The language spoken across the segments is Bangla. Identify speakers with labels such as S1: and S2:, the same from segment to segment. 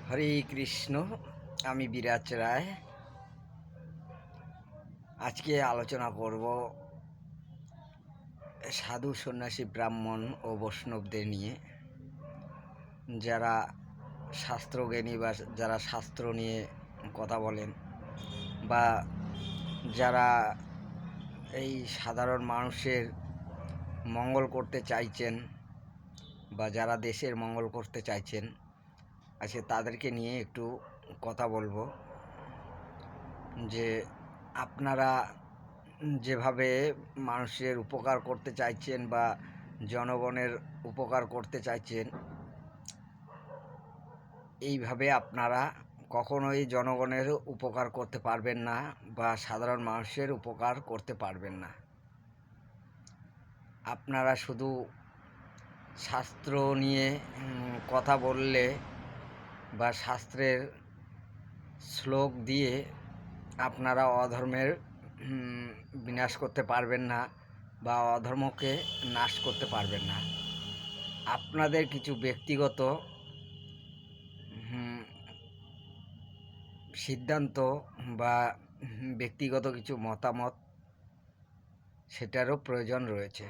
S1: হরে কৃষ্ণ। আমি বিরাজ রায়। আজকে আলোচনা করব সাধু সন্ন্যাসী ব্রাহ্মণ ও বৈষ্ণবদের নিয়ে, যারা শাস্ত্রজ্ঞানী বা যারা শাস্ত্র নিয়ে কথা বলেন, বা যারা এই সাধারণ মানুষের মঙ্গল করতে চাইছেন, বা যারা দেশের মঙ্গল করতে চাইছেন, আজকে তাদেরকে নিয়ে একটু কথা বলবো। যে আপনারা যেভাবে মানুষের উপকার করতে চাইছেন বা জনগণের উপকার করতে চাইছেন, এইভাবে আপনারা কখনোই জনগণের উপকার করতে পারবেন না বা সাধারণ মানুষের উপকার করতে পারবেন না। আপনারা শুধু শাস্ত্র নিয়ে কথা বললে বা শাস্ত্রের শ্লোক দিয়ে আপনারা অধর্মের বিনাশ করতে পারবেন না বা অধর্মকে নাশ করতে পারবেন না। আপনাদের কিছু ব্যক্তিগত সিদ্ধান্ত বা ব্যক্তিগত কিছু মতামত, সেটারও প্রয়োজন রয়েছে।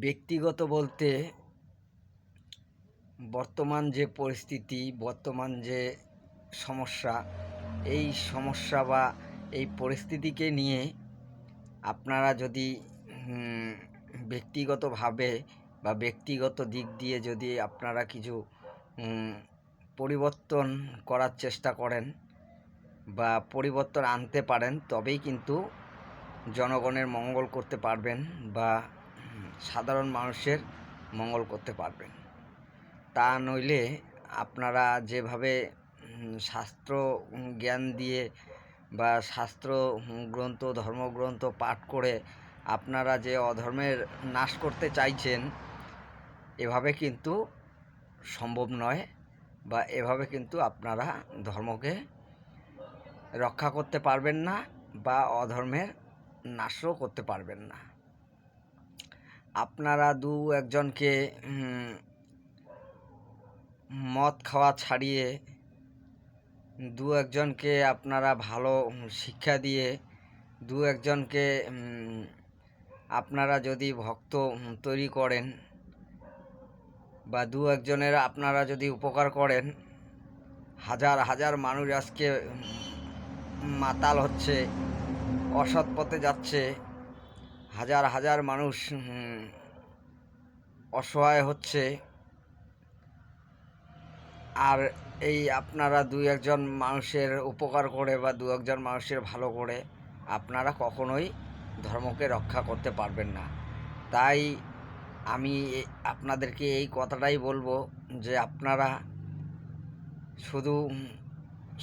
S1: ব্যক্তিগত বলতে বর্তমান যে পরিস্থিতি, বর্তমান যে সমস্যা, এই সমস্যা বা এই পরিস্থিতিকে নিয়ে আপনারা যদি ব্যক্তিগতভাবে বা ব্যক্তিগত দিক দিয়ে যদি আপনারা কিছু পরিবর্তন করার চেষ্টা করেন বা পরিবর্তন আনতে পারেন, তবেই কিন্তু জনগণের মঙ্গল করতে পারবেন বা সাধারণ মানুষের মঙ্গল করতে পারবেন। তা নইলে আপনারা যেভাবে শাস্ত্র জ্ঞান দিয়ে বা শাস্ত্র গ্রন্থ, ধর্মগ্রন্থ পাঠ করে আপনারা যে অধর্মের নাশ করতে চাইছেন, এভাবে কিন্তু সম্ভব নয়, বা এভাবে কিন্তু আপনারা ধর্মকে রক্ষা করতে পারবেন না বা অধর্মের নাশও করতে পারবেন না। আপনারা দু একজনকে মদ খাওয়া ছাড়িয়ে দু একজনকে আপনারা ভালো শিক্ষা দিয়ে দু একজনকে আপনারা যদি ভক্ত তৈরি করেন বা দু একজনের আপনারা যদি উপকার করেন, হাজার হাজার মানুষ আজকে মাতাল হচ্ছে, অসৎ পথে যাচ্ছে, হাজার হাজার মানুষ অসহায় হচ্ছে। আর এই আপনারা দু একজন মানুষের উপকার করে বা দু একজন মানুষের ভালো করে আপনারা কখনোই ধর্মকে রক্ষা করতে পারবেন না। তাই আমি আপনাদেরকে এই কথাটাই বলবো যে আপনারা শুধু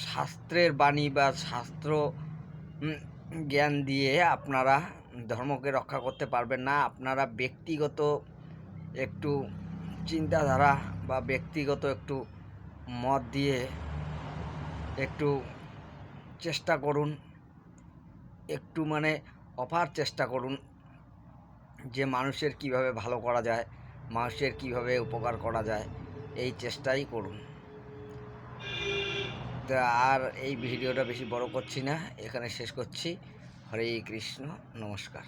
S1: শাস্ত্রের বাণী বা শাস্ত্র জ্ঞান দিয়ে আপনারা ধর্মকে রক্ষা করতে পারবেন না। আপনারা ব্যক্তিগত একটু চিন্তাধারা বা ব্যক্তিগত একটু মত দিয়ে একটু চেষ্টা করুন, একটু অপার চেষ্টা করুন যে মানুষের কিভাবে ভালো করা যায়, মানুষের কিভাবে উপকার করা যায়, এই চেষ্টাই করুন। তা আর এই ভিডিওটা বেশি বড় করছি না, এখানে শেষ করছি। হরে কৃষ্ণ, নমস্কার।